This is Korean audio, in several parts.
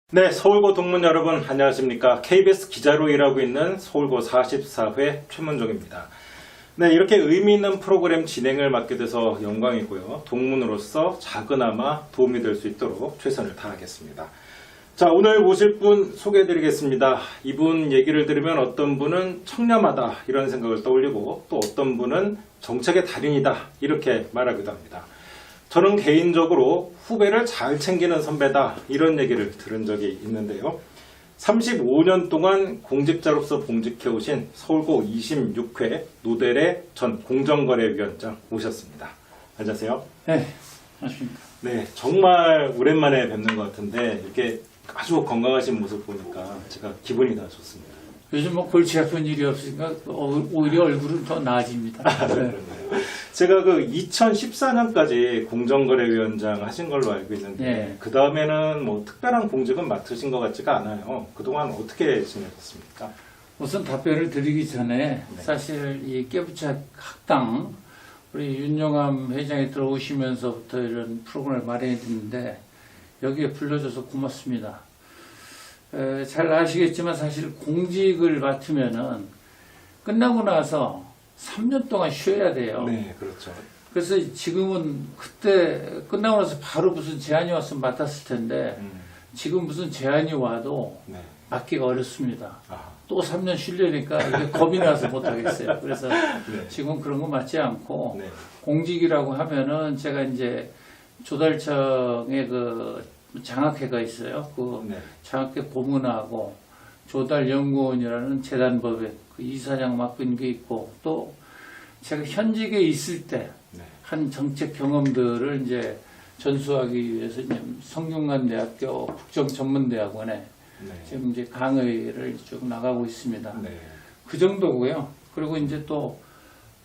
네, 서울고 동문 여러분 안녕하십니까. KBS 기자로 일하고 있는 서울고 44회 최문종입니다. 네, 이렇게 의미 있는 프로그램 진행을 맡게 돼서 영광이고요. 동문으로서 작은아마 도움이 될 수 있도록 최선을 다하겠습니다. 자, 오늘 모실 분 소개해드리겠습니다. 이분 얘기를 들으면 어떤 분은 청렴하다 이런 생각을 떠올리고 또 어떤 분은 정책의 달인이다 이렇게 말하기도 합니다. 저는 개인적으로 후배를 잘 챙기는 선배다 이런 얘기를 들은 적이 있는데요. 35년 동안 공직자로서 봉직해 오신 서울고 26회 노델의 전 공정거래위원장 모셨습니다. 안녕하세요. 네, 안녕하십니까. 네, 정말 오랜만에 뵙는 것 같은데 이렇게 아주 건강하신 모습 보니까 제가 기분이 다 좋습니다. 요즘 뭐 골치 아픈 일이 없으니까 오히려 얼굴은 더 나아집니다. 네. 그렇네요. 제가 그 2014년까지 공정거래위원장 하신 걸로 알고 있는데 네. 그 다음에는 뭐 특별한 공직은 맡으신 것 같지가 않아요. 그동안 어떻게 지내셨습니까? 우선 답변을 드리기 전에 네. 사실 이 깨부착 학당 우리 윤영암 회장이 들어오시면서부터 이런 프로그램을 마련했는데 여기에 불러줘서 고맙습니다. 잘 아시겠지만 사실 공직을 맡으면은 끝나고 나서 3년 동안 쉬어야 돼요. 네, 그렇죠. 그래서 지금은 그때 끝나고 나서 바로 무슨 제안이 왔으면 맡았을 텐데 지금 무슨 제안이 와도 네. 맡기가 어렵습니다. 아, 또 3년 쉬려니까 이게 겁이 나서 못하겠어요. 그래서 네. 지금 그런 거 맞지 않고 네. 공직이라고 하면은 제가 이제 조달청의 그 장학회가 있어요. 그 네. 장학회 고문하고 조달연구원이라는 재단법인 그 이사장 맡은 게 있고 또 제가 현직에 있을 때 한 정책 경험들을 이제 전수하기 위해서 이제 성균관대학교 국정전문대학원에 네. 지금 이제 강의를 쭉 나가고 있습니다. 네. 그 정도고요. 그리고 이제 또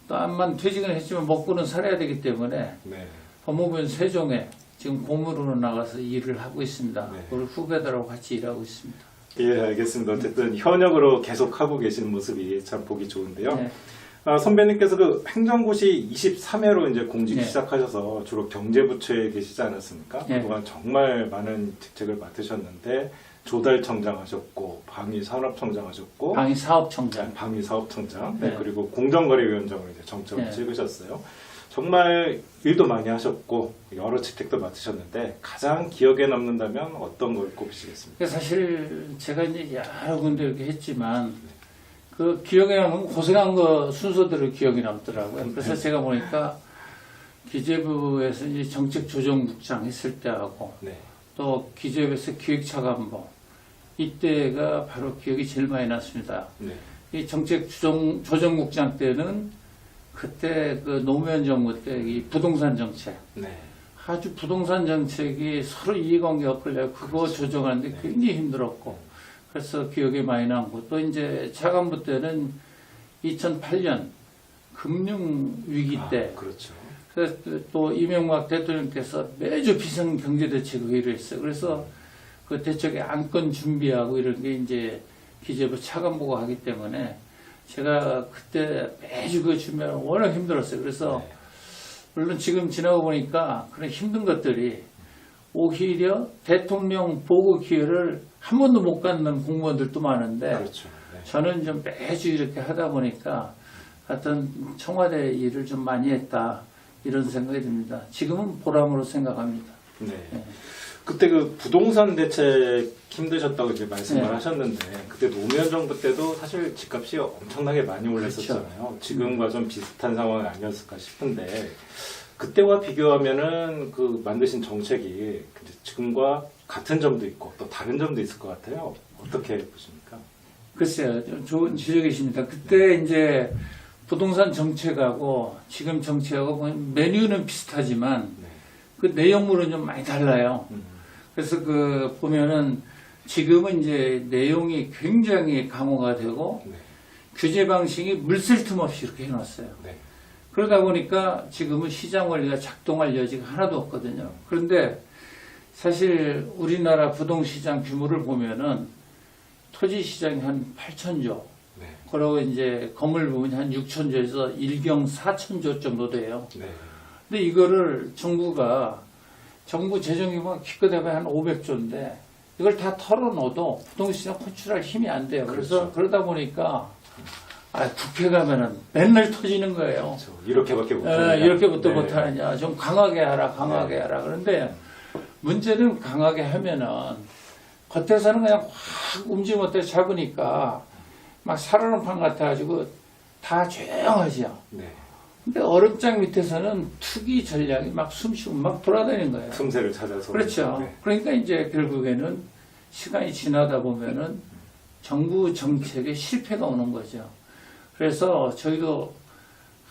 암만 퇴직을 했지만 먹고는 살아야 되기 때문에 네. 법무부는 세종에 지금 고문으로 나가서 일을 하고 있습니다. 네. 우리 후배들하고 같이 일하고 있습니다. 예, 알겠습니다. 어쨌든 현역으로 계속 하고 계시는 모습이 참 보기 좋은데요. 네. 선배님께서 그 행정고시 23회로 이제 공직 네. 시작하셔서 주로 경제부처에 계시지 않았습니까? 네. 그동안 정말 많은 직책을 맡으셨는데 조달청장 하셨고 방위산업청장 하셨고 방위사업청장. 방위사업청장 네. 그리고 공정거래위원장으로 이제 정점을 네. 찍으셨어요. 정말 일도 많이 하셨고 여러 직책도 맡으셨는데 가장 기억에 남는다면 어떤 걸 꼽으시겠습니까? 사실 제가 이제 여러 군데 이렇게 했지만 그 기억에 남는 고생한 거 순서대로 기억이 남더라고요. 그래서 제가 보니까 기재부에서 이제 정책조정국장 했을 때하고 네. 또 기재부에서 기획차관보 이때가 바로 기억이 제일 많이 났습니다. 네. 이 정책조정국장 때는 그때 그 노무현 정부 때 이 부동산 정책 네. 아주 부동산 정책이 서로 이해관계 엇갈려 그거 그렇죠. 조정하는데 네. 굉장히 힘들었고 그래서 기억에 많이 남고 또 이제 차관부 때는 2008년 금융 위기 때 그렇죠. 그래서 또 이명박 대통령께서 매주 비상경제대책회의를 했어요. 그래서 그 대책의 안건 준비하고 이런 게 이제 기재부 차관보고 하기 때문에 제가 그때 매주 그 준비하면 워낙 힘들었어요. 그래서 네. 물론 지금 지나고 보니까 그런 힘든 것들이 오히려 대통령 보고 기회를 한 번도 못 갖는 공무원들도 많은데 그렇죠. 네. 저는 좀 매주 이렇게 하다 보니까 하여튼 청와대 일을 좀 많이 했다 이런 생각이 듭니다. 지금은 보람으로 생각합니다. 네. 네. 그때 그 부동산 대책 힘드셨다고 이제 말씀을 네. 하셨는데 그때 노무현 정부 때도 사실 집값이 엄청나게 많이 올랐었잖아요. 그렇죠. 지금과 좀 비슷한 상황이 아니었을까 싶은데 그때와 비교하면은 그 만드신 정책이 지금과 같은 점도 있고 또 다른 점도 있을 것 같아요. 어떻게 보십니까? 글쎄요, 좀 좋은 지적이십니다. 그때 이제 부동산 정책하고 지금 정책하고 보면 메뉴는 비슷하지만 네. 그 내용물은 좀 많이 달라요. 그래서 그 보면은 지금은 이제 내용이 굉장히 강화가 되고 네. 규제 방식이 물샐 틈 없이 이렇게 해놨어요. 네. 그러다 보니까 지금은 시장 원리가 작동할 여지가 하나도 없거든요. 그런데 사실 우리나라 부동시장 규모를 보면은 토지 시장이 한 8천조, 네. 그리고 이제 건물 부분이 한 6천조에서 일경 4천조 정도 돼요. 네. 근데 이거를 정부 재정규모가 기껏 해봐야 한 500조인데 이걸 다 털어놓어도 부동시장 컨트롤할 힘이 안 돼요. 그래서 그렇죠. 그러다 보니까 국회 가면은 맨날 터지는 거예요. 그렇죠. 이렇게밖에 못하느냐. 이렇게부터 네. 못하느냐. 좀 강하게 하라, 강하게 하라. 그런데 문제는 강하게 하면은 겉에서는 그냥 확 움직임 못해 잡으니까 막 살얼음 판 같아가지고 다 조용하죠. 네. 근데 얼음장 밑에서는 투기 전략이 막 숨쉬고 막 돌아다니는 거예요. 틈새를 찾아서. 그렇죠. 네. 그러니까 이제 결국에는 시간이 지나다 보면은 정부 정책에 실패가 오는 거죠. 그래서 저희도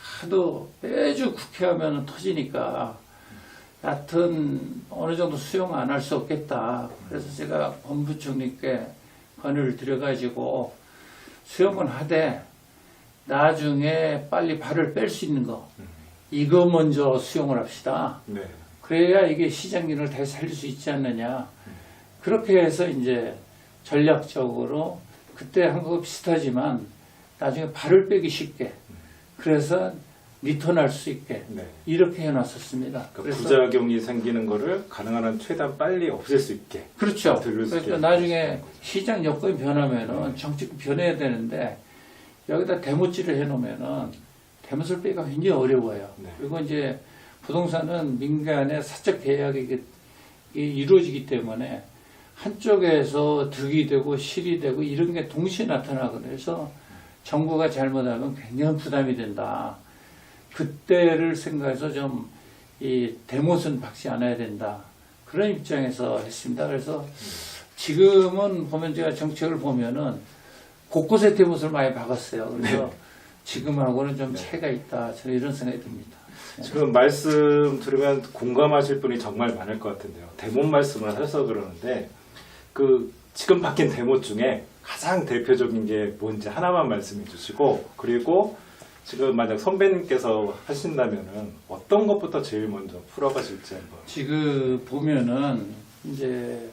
하도 매주 국회 하면 터지니까 여하튼 어느 정도 수용 안 할 수 없겠다. 그래서 제가 법무부총리께 건의를 드려가지고 수용은 하되 나중에 빨리 발을 뺄 수 있는 거 이거 먼저 수용을 합시다. 네. 그래야 이게 시장 균을 다시 살릴 수 있지 않느냐. 그렇게 해서 이제 전략적으로 그때 한 거 비슷하지만 나중에 발을 빼기 쉽게 그래서 리턴할 수 있게 네. 이렇게 해놨었습니다. 그러니까 부작용이 생기는 거를 가능한 한 최대한 빨리 없앨 수 있게. 그렇죠. 들을 수 그러니까 있게. 나중에 시장 여건이 변하면은 정책 변해야 되는데 여기다 대못질을 해놓으면은 대못을 빼기가 굉장히 어려워요. 네. 그리고 이제 부동산은 민간의 사적 계약이 이루어지기 때문에 한쪽에서 득이 되고 실이 되고 이런 게 동시에 나타나거든요. 그래서 정부가 잘못하면 굉장히 부담이 된다. 그때를 생각해서 좀 이 대못은 박지 않아야 된다. 그런 입장에서 했습니다. 그래서 지금은 보면 제가 정책을 보면은 곳곳에 대못을 많이 박았어요. 그래서 네. 지금하고는 좀 네. 차이가 있다. 저는 이런 생각이 듭니다. 지금 말씀 들으면 공감하실 분이 정말 많을 것 같은데요. 대못 말씀을 하셔서 그러는데 그 지금 바뀐 대못 중에 가장 대표적인 게 뭔지 하나만 말씀해 주시고 그리고 지금 만약 선배님께서 하신다면은 어떤 것부터 제일 먼저 풀어가실지 한번. 지금 보면은 이제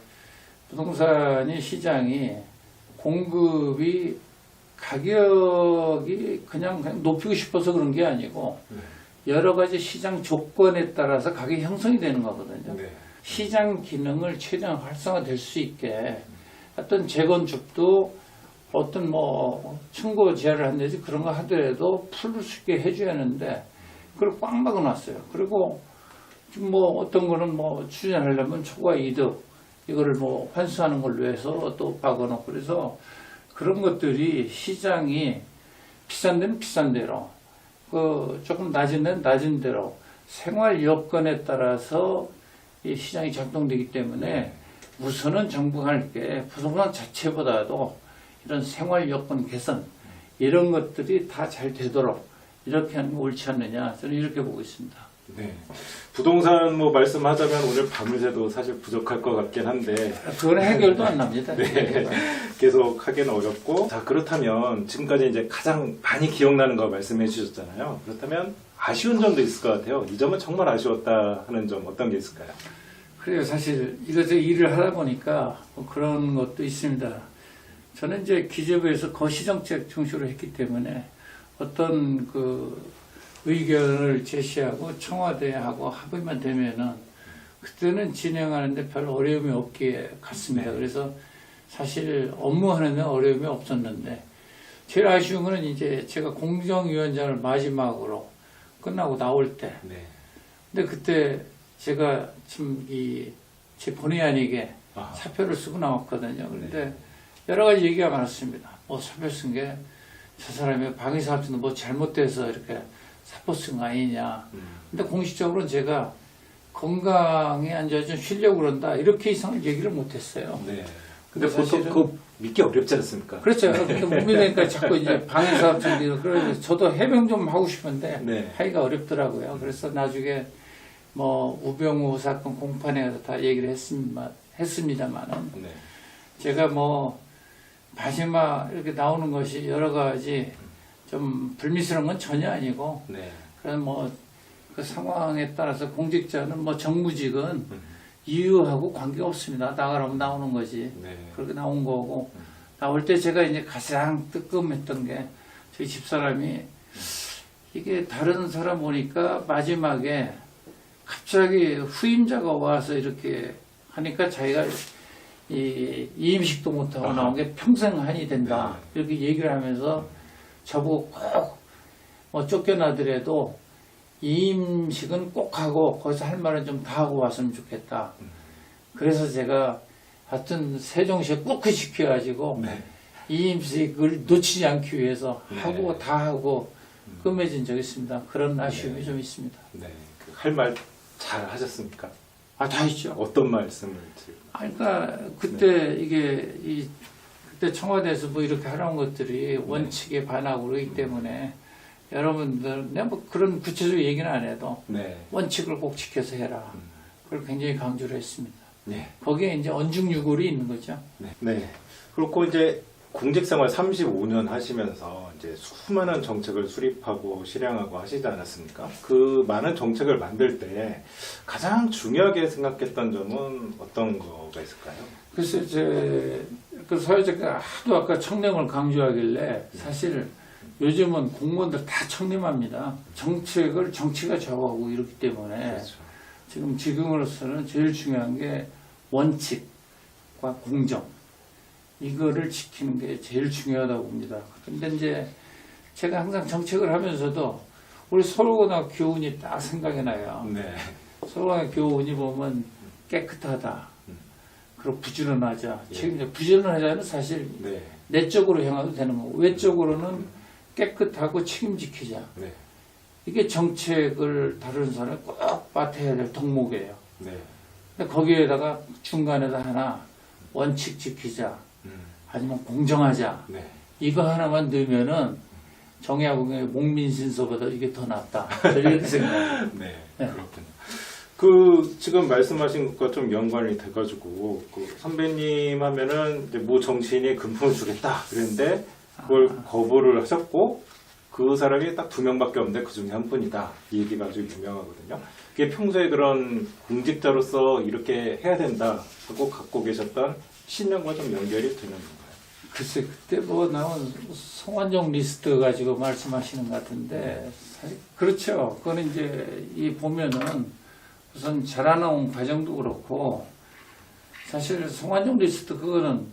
부동산이 시장이 공급이 가격이 그냥 높이고 싶어서 그런 게 아니고 여러 가지 시장 조건에 따라서 가격이 형성이 되는 거거든요. 네. 시장 기능을 최대한 활성화될 수 있게 어떤 재건축도 어떤 뭐 층고 제한을 한다든지 그런 거 하더라도 풀 수 있게 해줘야 하는데 그걸 꽉 막아놨어요. 그리고 지금 뭐 어떤 거는 뭐 추진하려면 초과 이득 이거를 뭐 환수하는 걸로 해서 또 박아놓고 그래서 그런 것들이 시장이 비싼 데는 비싼 대로 그 조금 낮은 데는 낮은 대로 생활 여건에 따라서 이 시장이 작동되기 때문에 우선은 정부가 할 게 부동산 자체보다도 이런 생활 여건 개선 이런 것들이 다 잘 되도록 이렇게 하는 게 옳지 않느냐 저는 이렇게 보고 있습니다. 네. 부동산 뭐 말씀하자면 오늘 밤을 새도 사실 부족할 것 같긴 한데 그건 해결도 안 납니다. 네. 계속 하기는 어렵고 자 그렇다면 지금까지 이제 가장 많이 기억나는 거 말씀해 주셨잖아요. 그렇다면 아쉬운 점도 있을 것 같아요. 이 점은 정말 아쉬웠다 하는 점 어떤 게 있을까요? 그래요. 사실 이것저것 일을 하다 보니까 뭐 그런 것도 있습니다. 저는 이제 기재부에서 거시정책 중시로 했기 때문에 어떤 그 의견을 제시하고 청와대하고 합의만 되면은 그때는 진행하는데 별 어려움이 없게 갔습니다. 네. 그래서 사실 업무하는 데 어려움이 없었는데 제일 아쉬운 거는 이제 제가 공정위원장을 마지막으로 끝나고 나올 때 네. 근데 그때 제가 참 제 본의 아니게 아, 사표를 쓰고 나왔거든요. 그런데 네. 여러 가지 얘기가 많았습니다. 뭐 사표 쓴 게 저 사람이 방위사업자도 뭐 잘못돼서 이렇게 사표 쓴 거 아니냐. 근데 공식적으로는 제가 건강에 안 좋아 좀 쉬려고 그런다. 이렇게 이상을 얘기를 못했어요. 네. 근데 사실은- 보통 그거 믿기 어렵지 않습니까? 그렇죠. 근데 무비되니까 자꾸 이제 방위사업자도 그래서 저도 해명 좀 하고 싶은데 네. 하기가 어렵더라고요. 그래서 나중에 뭐 우병우 사건 공판에 가서 다 얘기를 했습니다만은 네. 제가 뭐 마지막 이렇게 나오는 것이 여러 가지 좀 불미스러운 건 전혀 아니고 네. 그런 뭐 그 상황에 따라서 공직자는 뭐 정무직은 이유하고 관계가 없습니다. 나가라면 나오는 거지. 네. 그렇게 나온 거고 나올 때 제가 이제 가장 뜨끔했던 게 저희 집사람이 이게 다른 사람 보니까 마지막에 갑자기 후임자가 와서 이렇게 하니까 자기가 이임식도 못하고 아하. 나온 게 평생 한이 된다. 네. 이렇게 얘기를 하면서 저보고 꼭 뭐 쫓겨나더라도 이임식은 꼭 하고 거기서 할 말은 좀 다 하고 왔으면 좋겠다. 그래서 제가 하여튼 세종시에 꼭 시켜가지고 네. 이임식을 놓치지 않기 위해서 네. 하고 다 하고 끝맺은 적이 있습니다. 그런 아쉬움이 좀 있습니다. 네. 할 말 잘 하셨습니까? 아, 다 있죠. 어떤 말씀을 지금? 그러니까 그때 그때 청와대에서 뭐 이렇게 하라는 것들이 원칙에 반하고 그러기 때문에 여러분들 내가 뭐 그런 구체적인 얘기는 안 해도 네. 원칙을 꼭 지켜서 해라. 그걸 굉장히 강조를 했습니다. 네. 거기에 이제 언중유골이 있는 거죠. 네. 네. 그렇고 이제 공직생활 35년 하시면서 이제 수많은 정책을 수립하고 실행하고 하시지 않았습니까? 그 많은 정책을 만들 때 가장 중요하게 생각했던 점은 어떤 거가 있을까요? 그래서 그 사회자가 하도 아까 청렴을 강조하길래 사실 요즘은 공무원들 다 청렴합니다. 정책을 정치가 좌우하고 이렇기 때문에 그렇죠. 지금으로서는 제일 중요한 게 원칙과 공정 이거를 지키는 게 제일 중요하다고 봅니다. 근데 이제 제가 항상 정책을 하면서도 우리 서울고등학교 교훈이 딱 생각이 나요. 네. 서울고등학교 교훈이 보면 깨끗하다. 그리고 부지런하자. 예. 책임져. 부지런하자는 사실 네. 내적으로 향해도 되는 거고 외적으로는 깨끗하고 책임지키자. 네. 이게 정책을 다루는 사람이 꼭 맡아야 될 덕목이에요. 네. 근데 거기에다가 중간에다 하나 원칙 지키자. 아니면 공정하자. 네. 이거 하나만 넣으면은 정약용의 목민신서보다 이게 더 낫다. 저는 이렇게 생각해요. 네. 네. 그렇군요. 그 지금 말씀하신 것과 좀 연관이 돼가지고 그 선배님 하면은 이제 모 정치인이 금품을 주겠다 그랬는데 그걸 거부를 하셨고 그 사람이 딱 2명밖에 없는데 그 중에 한 분이다. 이 얘기가 아주 유명하거든요. 그게 평소에 그런 공직자로서 이렇게 해야 된다 하고 갖고 계셨던 신념과 좀 연결이 되는 건가요? 글쎄 그때 뭐 나온 송환정 리스트 가지고 말씀하시는 것 같은데 사실 그렇죠. 그거는 이제 이 보면은 우선 자라나온 과정도 그렇고 사실 송환정 리스트 그거는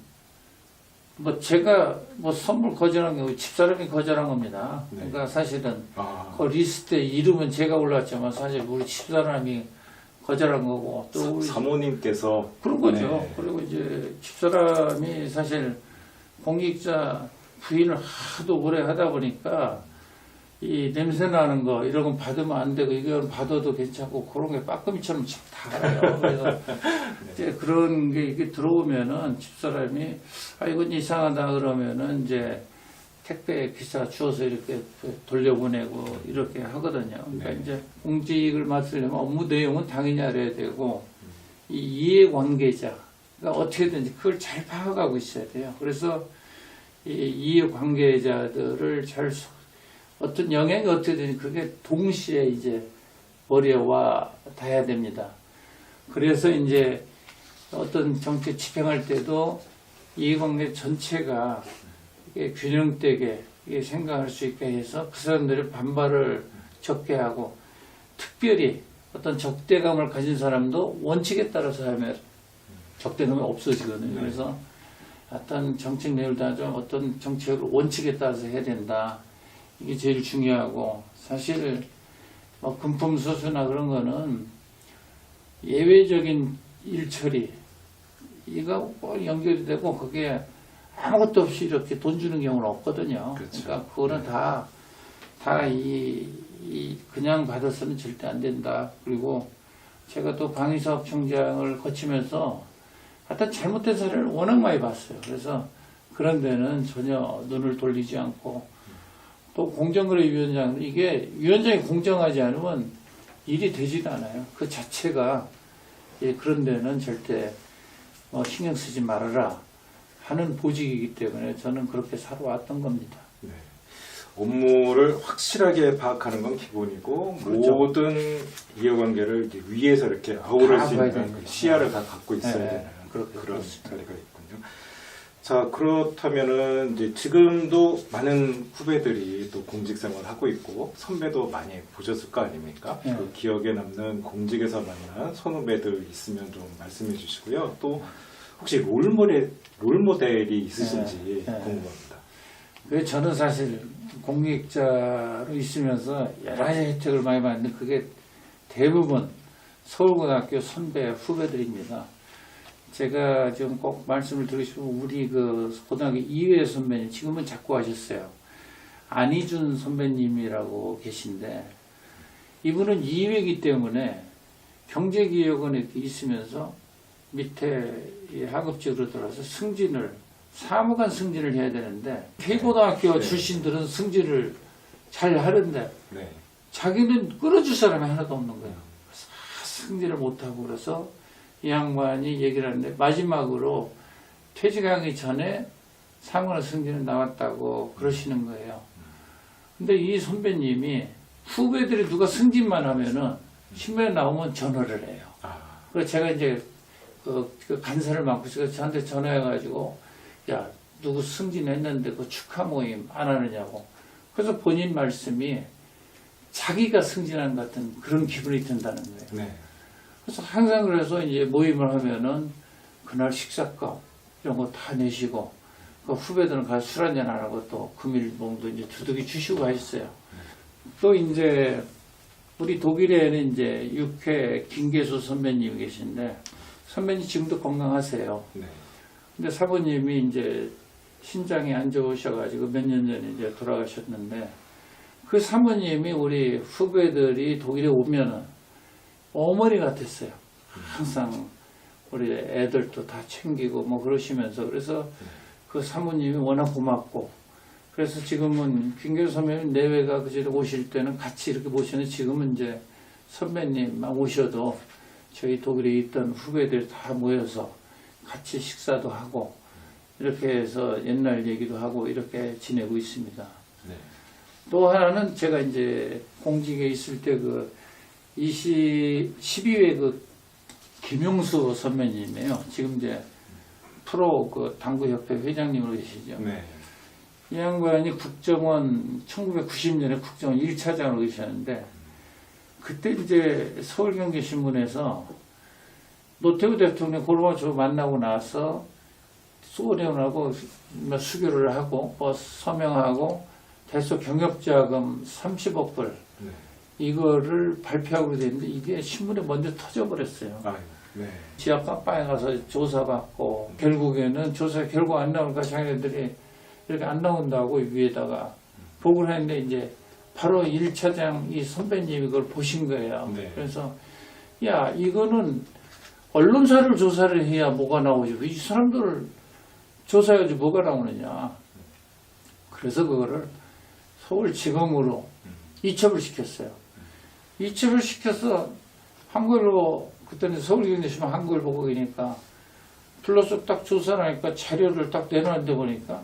뭐 제가 뭐 선물 거절한 게 아니고 집사람이 거절한 겁니다. 네. 그러니까 사실은 아, 그 리스트에 이름은 제가 올랐지만 사실 우리 집사람이 거절한 거고 또 우리 사모님께서 그런 거죠. 네. 그리고 이제 집사람이 사실 공직자 부인을 하도 오래 하다 보니까 이 냄새 나는 거 이런 건 받으면 안 되고 이건 받아도 괜찮고 그런 게 빠끔이처럼 다 알아요. 그래서 이제 그런 게 이게 들어오면은 집사람이 아 이건 이상하다 그러면은 이제 택배 기사 주어서 이렇게 돌려보내고 이렇게 하거든요. 그러니까 네. 이제 공직을 맡으려면 업무 내용은 당연히 알아야 되고 이 이해관계자가 어떻게든지 그걸 잘 파악하고 있어야 돼요. 그래서 이 이해관계자들을 잘 어떤 영향이 어떻게든지 그게 동시에 이제 머리에 와 닿아야 됩니다. 그래서 이제 어떤 정책 집행할 때도 이해관계 전체가 이게 균형되게 이게 생각할 수 있게 해서 그 사람들의 반발을 적게 하고 특별히 어떤 적대감을 가진 사람도 원칙에 따라서 하면 적대감이 없어지거든요. 그래서 어떤 정책 내용을 다 좀 어떤 정책을 원칙에 따라서 해야 된다. 이게 제일 중요하고 사실 뭐 금품 수수나 그런 거는 예외적인 일처리 이거 꼭 연결이 되고 그게 아무것도 없이 이렇게 돈 주는 경우는 없거든요. 그렇죠. 그러니까 그거는 다 그냥 받아서는 절대 안 된다. 그리고 제가 또 방위사업청장을 거치면서 하여튼 잘못된 사례를 워낙 많이 봤어요. 그래서 그런 데는 전혀 눈을 돌리지 않고 또 공정거래위원장은 이게 위원장이 공정하지 않으면 일이 되지도 않아요. 그 자체가 그런 데는 절대 신경 쓰지 말아라 하는 보직이기 때문에 저는 그렇게 살아왔던 겁니다. 네. 업무를 확실하게 파악하는 건 기본이고 그렇죠. 모든 이해관계를 이제 위에서 이렇게 아우를 다 수 봐야 있는 되는 거죠. 시야를 다 갖고 있어야 네, 되는 그렇게 그런 그렇습니다. 자리가 있군요. 자, 그렇다면은 이제 지금도 많은 후배들이 또 공직생활을 하고 있고 선배도 많이 보셨을 거 아닙니까? 네. 그 기억에 남는 공직에서 만난 선후배들 있으면 좀 말씀해 주시고요. 또 혹시 롤 모델이 있으신지 궁금합니다. 그래서 저는 사실 공익자로 있으면서 여러 가지 혜택을 많이 받는데 그게 대부분 서울고등학교 선배 후배들입니다. 제가 좀 꼭 말씀을 드리고 싶은 우리 그 고등학교 이회 선배님 지금은 자꾸 하셨어요. 안희준 선배님이라고 계신데 이분은 2회이기 때문에 경제기획원에 이렇게 있으면서 밑에 하급직으로 들어서 사무관 승진을 해야 되는데 K고등학교 출신들은 승진을 잘 하는데 네. 자기는 끌어줄 사람이 하나도 없는 거예요. 그래서 승진을 못하고 그래서 이 양반이 얘기를 하는데 마지막으로 퇴직하기 전에 사무관 승진을 나왔다고 그러시는 거예요. 근데 이 선배님이 후배들이 누가 승진만 하면은 신문에 나오면 전화를 해요. 그래서 제가 이제 그 간사를 맡고 있어서 저한테 전화해가지고 야 누구 승진했는데 그 축하 모임 안 하느냐고. 그래서 본인 말씀이 자기가 승진한 것 같은 그런 기분이 든다는 거예요. 네. 그래서 항상 그래서 이제 모임을 하면은 그날 식사값 이런 거 다 내시고 그 후배들은 가서 술 한잔 안 하고 또 금일봉도 이제 두둑이 주시고 하셨어요. 또 이제 우리 독일에는 이제 육회 김계수 선배님이 계신데 선배님 지금도 건강하세요. 네. 근데 사부님이 이제 신장이 안 좋으셔가지고 몇 년 전에 이제 돌아가셨는데 그 사모님이 우리 후배들이 독일에 오면은 어머니 같았어요. 항상 우리 애들도 다 챙기고 뭐 그러시면서 그래서 그 사모님이 워낙 고맙고 그래서 지금은 김계수 선배님 내외가 그제도 오실 때는 같이 이렇게 모시는데 지금은 이제 선배님만 오셔도 저희 독일에 있던 후배들 다 모여서 같이 식사도 하고 이렇게 해서 옛날 얘기도 하고 이렇게 지내고 있습니다. 네. 또 하나는 제가 이제 공직에 있을 때 그 12회 그 김용수 선배님이에요. 지금 이제 프로 그 당구협회 회장님으로 계시죠. 네. 이 양반이 국정원 1990년에 국정원 1차장으로 계셨는데 그때 이제 서울경제신문에서 노태우 대통령 고르바초프 만나고 나서 소련하고 수교를 하고 뭐 서명하고 대소 경협자금 30억 불 네. 이거를 발표하고 됐는데 이게 신문에 먼저 터져버렸어요. 네. 지하 깜빵에 가서 조사받고 결국에는 조사 결과 안 나오니까 자기네들이 이렇게 안 나온다고 위에다가 보고를 했는데 이제 바로 1차장 이 선배님이 그걸 보신 거예요. 네. 그래서 야 이거는 언론사를 조사를 해야 뭐가 나오지 이 사람들을 조사해야지 뭐가 나오느냐. 그래서 그거를 서울지검으로 이첩을 시켰어요. 이첩을 시켜서 한글로 그때는 서울경제신문 한글 보고 그러니까 불러서 딱 조사를 하니까 자료를 딱 내놨는데 보니까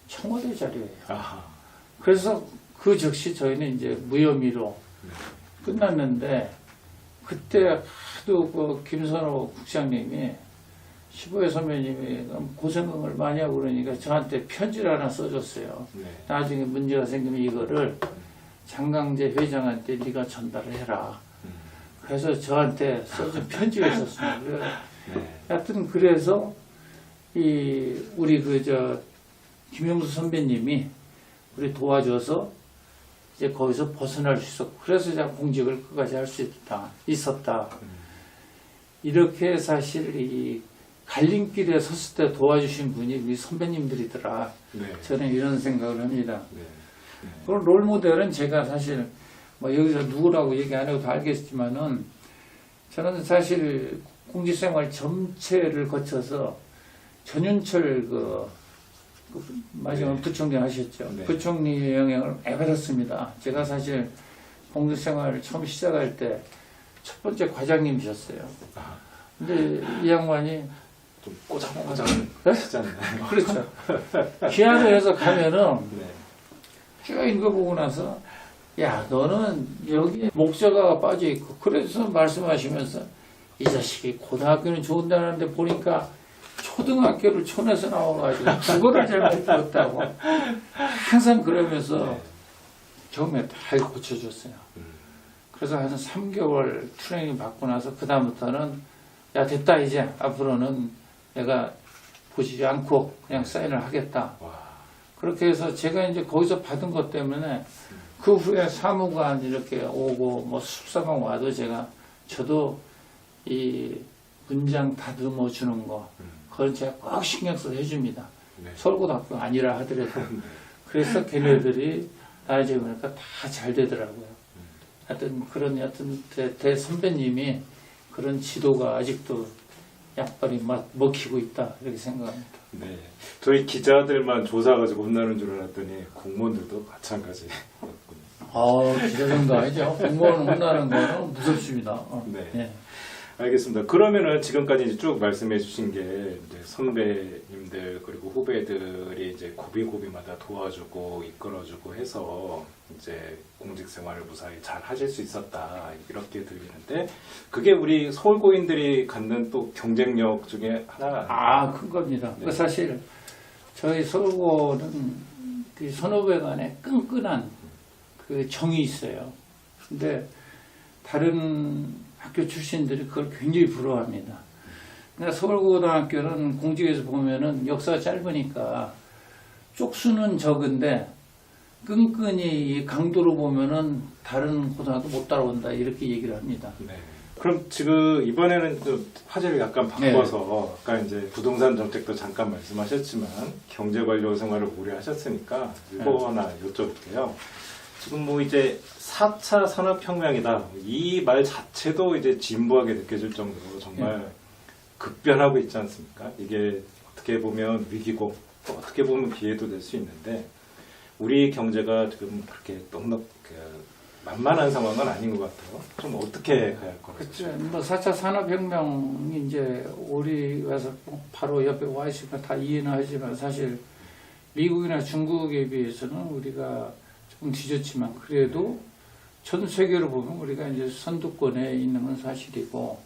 청와대 자료예요. 아하. 그래서 그 즉시 저희는 이제 무혐의로 네. 끝났는데 그때 하도 그 김선호 국장님이 15회 선배님이 고생을 많이 하고 그러니까 저한테 편지를 하나 써줬어요. 네. 나중에 문제가 생기면 이거를 장강재 회장한테 네가 전달을 해라. 그래서 저한테 써준 편지가 있었습니다. 네. 하여튼 그래서 우리 김용수 선배님이 우리 도와줘서 이제 거기서 벗어날 수 있었고 그래서 제가 공직을 끝까지 할 수 있었다. 이렇게 사실 이 갈림길에 섰을 때 도와주신 분이 우리 선배님들이더라. 네. 저는 이런 생각을 합니다. 네. 그런 롤모델은 제가 사실 뭐 여기서 누구라고 얘기 안 해도 다 알겠지만은 저는 사실 공직생활 전체를 거쳐서 전윤철 마지막 네. 부총리 하셨죠. 네. 부총리의 영향을 많이 받았습니다. 제가 사실 공직생활을 처음 시작할 때 첫 번째 과장님이셨어요. 아, 근데 이 양반이 좀 꼬장꼬장 네? 하잖아요. 그렇죠. 귀환을 해서 가면은 네. 쭉 읽어보고 나서 야 너는 여기에 목적어가 빠져있고 그래서 말씀하시면서 이 자식이 고등학교는 좋은다는데 보니까 초등학교를 촌에서 나와가지고 국어를 잘못 배웠다고 항상 그러면서 네. 처음에 다 고쳐줬어요. 그래서 한 3개월 트레이닝 받고 나서 그 다음부터는 야 됐다 이제 앞으로는 내가 보지 않고 그냥 사인을 하겠다. 와. 그렇게 해서 제가 이제 거기서 받은 것 때문에 그 후에 사무관 이렇게 오고 뭐 수사관 와도 저도 이 문장 다듬어 주는 거 그걸 제가 꼭 신경 써서 해줍니다. 네. 서울고등학교 아니라 하더라도. 그래서 걔네들이 나중에 보니까 다 잘 되더라고요. 하여튼 그런 대선배님이 그런 지도가 아직도 약발이 먹히고 있다 이렇게 생각합니다. 네. 저희 기자들만 조사가지고 혼나는 줄 알았더니 공무원들도 마찬가지였군요. 기자정도 아니죠. 공무원 혼나는 거는 무섭습니다. 네. 네. 알겠습니다. 그러면은 지금까지 이제 쭉 말씀해 주신 게 이제 선배님들 그리고 후배들이 이제 고비고비마다 도와주고 이끌어주고 해서 이제 공직 생활을 무사히 잘 하실 수 있었다 이렇게 들리는데 그게 우리 서울고인들이 갖는 또 경쟁력 중에 하나가 큰 겁니다. 네. 그 사실 저희 서울고는 그 선후배 간에 끈끈한 그 정이 있어요. 근데 다른 학교 출신들이 그걸 굉장히 부러워합니다. 그러니까 서울고등학교는 공직에서 보면은 역사가 짧으니까 쪽수는 적은데 끈끈이 이 강도로 보면은 다른 고등학교 못 따라온다 이렇게 얘기를 합니다. 네. 그럼 지금 이번에는 또 화제를 약간 바꿔서 아까 이제 부동산 정책도 잠깐 말씀하셨지만 경제관료 생활을 오래 하셨으니까 이거 하나 여쭤볼게요. 지금 뭐 이제 4차 산업혁명이다. 이 말 자체도 이제 진부하게 느껴질 정도로 정말 급변하고 있지 않습니까? 이게 어떻게 보면 위기고 또 어떻게 보면 기회도 될 수 있는데 우리 경제가 지금 그렇게 너무 만만한 상황은 아닌 것 같아요. 좀 어떻게 가야 할 것 그렇죠. 같아요? 뭐 4차 산업혁명이 이제 우리 와서 바로 옆에 와 있으니까 다 이해는 하지만 사실 미국이나 중국에 비해서는 우리가 조금 뒤졌지만 그래도 전 세계로 보면 우리가 이제 선두권에 있는 건 사실이고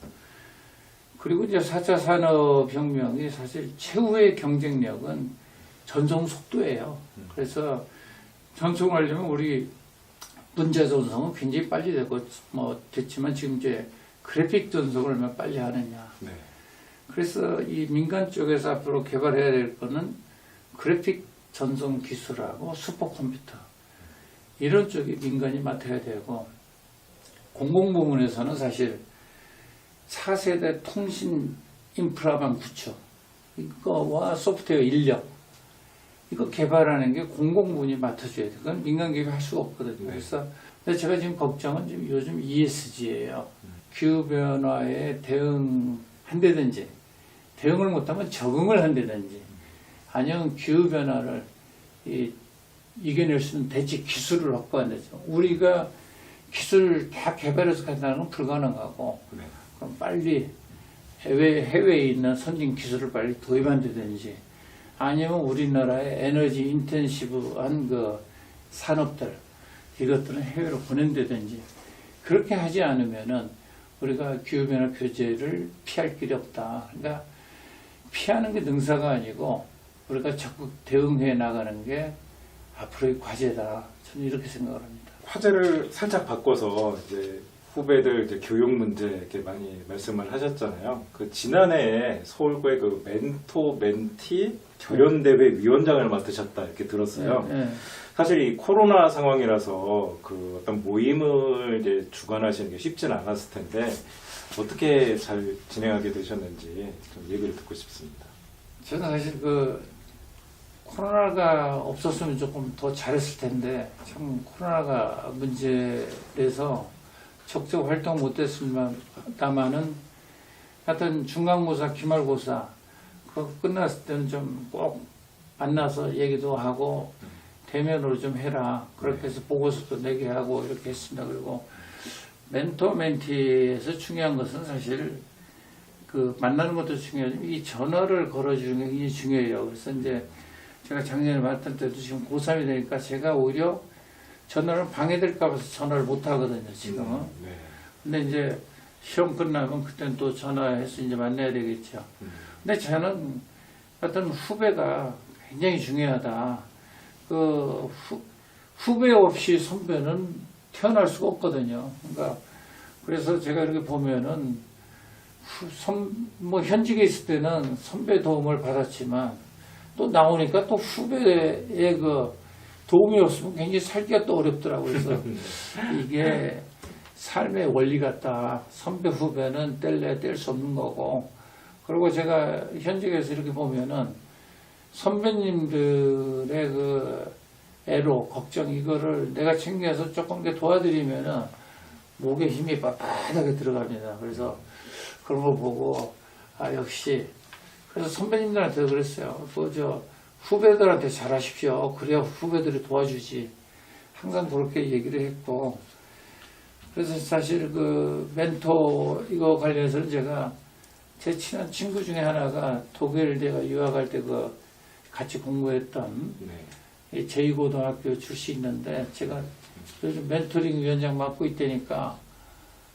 그리고 이제 4차 산업혁명이 사실 최후의 경쟁력은 전송 속도예요. 그래서 전송하려면 우리 문자 전송은 굉장히 빨리 되고 뭐 됐지만 지금 이제 그래픽 전송을 얼마나 빨리 하느냐. 네. 그래서 이 민간 쪽에서 앞으로 개발해야 될 거는 그래픽 전송 기술하고 슈퍼컴퓨터 이런 쪽이 민간이 맡아야 되고 공공부문에서는 사실 4세대 통신 인프라망 구축 이거와 소프트웨어 인력 이거 개발하는 게 공공부문이 맡아줘야 돼. 그건 민간 기업이 할 수가 없거든요. 그래서 근데 제가 지금 걱정은 지금 요즘 ESG예요. 기후변화에 대응한다든지 대응을 못하면 적응을 한다든지 아니면 기후변화를 이겨낼 수 있는 대체 기술을 확보한다죠. 우리가 기술을 다 개발해서 간다는 건 불가능하고 네. 그럼 빨리 해외에 있는 선진 기술을 빨리 도입한다든지 아니면 우리나라의 에너지 인텐시브한 그 산업들 이것들은 해외로 보낸다든지 그렇게 하지 않으면은 우리가 기후변화 규제를 피할 길이 없다. 그러니까 피하는 게 능사가 아니고 우리가 적극 대응해 나가는 게 앞으로의 과제다. 저는 이렇게 생각을 합니다. 화제를 살짝 바꿔서 이제 후배들 이제 교육 문제 이렇게 많이 말씀을 하셨잖아요. 그 지난해에 서울고의 그 멘토 멘티 결연대회 위원장을 맡으셨다 이렇게 들었어요. 네. 사실 이 코로나 상황이라서 그 어떤 모임을 이제 주관하시는 게 쉽지는 않았을 텐데 어떻게 잘 진행하게 되셨는지 좀 얘기를 듣고 싶습니다. 저는 사실 그 코로나가 없었으면 조금 더 잘했을 텐데 참 코로나가 문제에서 적극 활동 못했습니다만은 하여튼 중간고사, 기말고사 그거 끝났을 때는 좀 꼭 만나서 얘기도 하고 대면으로 좀 해라. 그렇게 해서 보고서도 내게 하고 이렇게 했습니다. 그리고 멘토 멘티에서 중요한 것은 사실 그 만나는 것도 중요하지만 이 전화를 걸어주는 게 굉장히 중요해요. 그래서 이제 제가 작년에 맡을 때도 지금 고3이 되니까 제가 오히려 전화를 방해될까 봐서 전화를 못 하거든요, 지금은. 네. 근데 이제 시험 끝나면 그때는 또 전화해서 이제 만나야 되겠죠. 근데 저는 어떤 후배가 굉장히 중요하다. 그 후배 없이 선배는 태어날 수가 없거든요. 그러니까 그래서 제가 이렇게 보면은 뭐 현직에 있을 때는 선배 도움을 받았지만 또 나오니까 또 후배의 그 도움이 없으면 굉장히 살기가 또 어렵더라고요. 그래서 이게 삶의 원리 같다. 선배 후배는 뗄래야 뗄 수 없는 거고. 그리고 제가 현직에서 이렇게 보면은 선배님들의 그 애로 걱정 이거를 내가 챙겨서 조금 더 도와드리면은 목에 힘이 빳빳하게 들어갑니다. 그래서 그런 거 보고 아 역시 그래서 선배님들한테도 그랬어요. 저 후배들한테 잘하십시오. 그래야 후배들이 도와주지. 항상 그렇게 얘기를 했고 그래서 사실 그 멘토 이거 관련해서는 제가 제 친한 친구 중에 하나가 독일 내가 유학할 때 그 같이 공부했던 네. 제2고등학교 출신인데 제가 요즘 멘토링 위원장 맡고 있다니까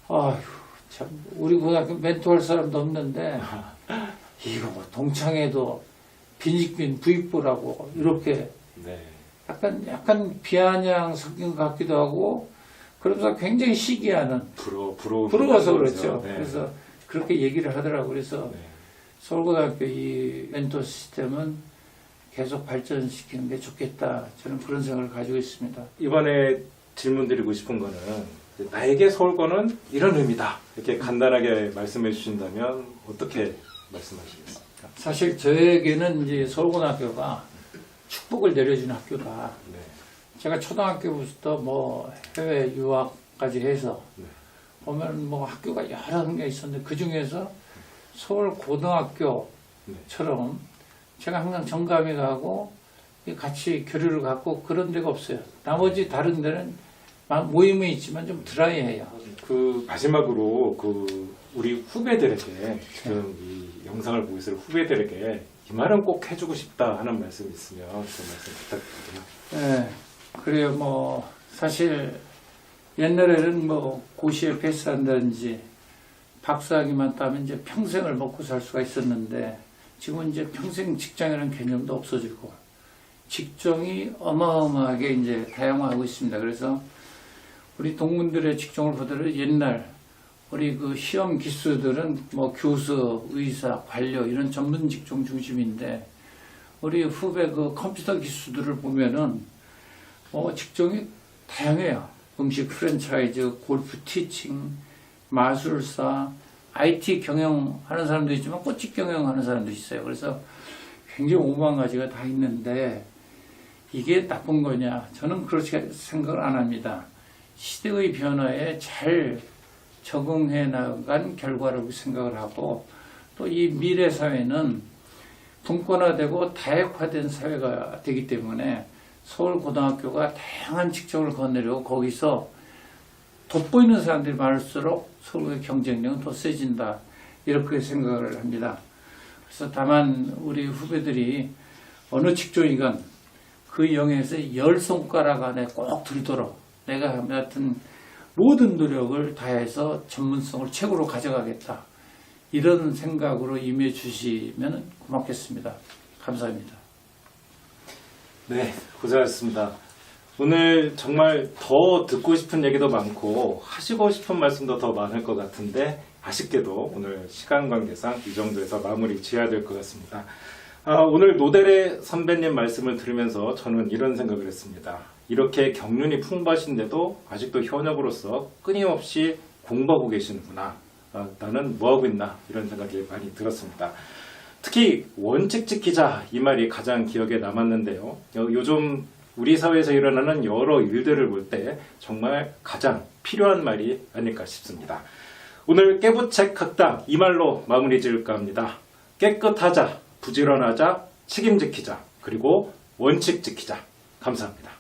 아휴 참 우리 고등학교 멘토할 사람도 없는데 이거 뭐 동창회도 빈익빈 부익부라고 이렇게 네. 약간 비아냥 섞인 것 같기도 하고 그러면서 굉장히 시기하는 부러워서 그렇죠. 네. 그래서 그렇게 얘기를 하더라고요. 그래서 네. 서울고등학교 이 멘토 시스템은 계속 발전시키는 게 좋겠다. 저는 그런 생각을 가지고 있습니다. 이번에 질문 드리고 싶은 거는 나에게 서울고는 이런 의미다. 이렇게 간단하게 말씀해 주신다면 어떻게 말씀하시겠습니까? 사실 저에게는 이제 서울고등학교가 축복을 내려준 학교다. 네. 제가 초등학교부터 뭐 해외 유학까지 해서 네. 보면 뭐 학교가 여러 군데 있었는데 그 중에서 서울고등학교처럼 제가 항상 정감이 가고 같이 교류를 갖고 그런 데가 없어요. 나머지 다른 데는 모임은 있지만 좀 드라이해요. 그 마지막으로 그 우리 후배들에게 지금 이 영상을 보고 있을 후배들에게 이 말은 꼭 해주고 싶다 하는 말씀이 있으면 그 말씀 부탁드립니다. 네, 그래요. 뭐 사실 옛날에는 뭐 고시에 패스한다든지 박사학위만 따면 이제 평생을 먹고 살 수가 있었는데 지금은 이제 평생 직장이라는 개념도 없어지고 직종이 어마어마하게 이제 다양화하고 있습니다. 그래서 우리 동문들의 직종을 보더라도 옛날 우리 그 시험 기수들은 뭐 교수, 의사, 관료 이런 전문 직종 중심인데 우리 후배 그 컴퓨터 기수들을 보면은 직종이 다양해요. 음식 프랜차이즈, 골프 티칭, 마술사, IT 경영하는 사람도 있지만 꽃집 경영하는 사람도 있어요. 그래서 굉장히 오만 가지가 다 있는데 이게 나쁜 거냐? 저는 그렇게 생각을 안 합니다. 시대의 변화에 잘 적응해 나간 결과라고 생각을 하고 또 이 미래 사회는 분권화되고 다액화된 사회가 되기 때문에 서울고등학교가 다양한 직종을 거느리고 거기서 돋보이는 사람들이 많을수록 서로의 경쟁력은 더 세진다. 이렇게 생각을 합니다. 그래서 다만 우리 후배들이 어느 직종이건 그 영역에서 10손가락 안에 꼭 들도록 내가 하여튼 모든 노력을 다해서 전문성을 최고로 가져가겠다. 이런 생각으로 임해 주시면 고맙겠습니다. 감사합니다. 네, 고생하셨습니다. 오늘 정말 더 듣고 싶은 얘기도 많고 하시고 싶은 말씀도 더 많을 것 같은데 아쉽게도 오늘 시간 관계상 이 정도에서 마무리 지어야 될 것 같습니다. 오늘 노델의 선배님 말씀을 들으면서 저는 이런 생각을 했습니다. 이렇게 경륜이 풍부하신데도 아직도 현역으로서 끊임없이 공부하고 계시는구나. 나는 뭐하고 있나 이런 생각이 많이 들었습니다. 특히 원칙 지키자 이 말이 가장 기억에 남았는데요. 요즘 우리 사회에서 일어나는 여러 일들을 볼 때 정말 가장 필요한 말이 아닐까 싶습니다. 오늘 깨부책 학당 이 말로 마무리 지을까 합니다. 깨끗하자, 부지런하자, 책임 지키자, 그리고 원칙 지키자. 감사합니다.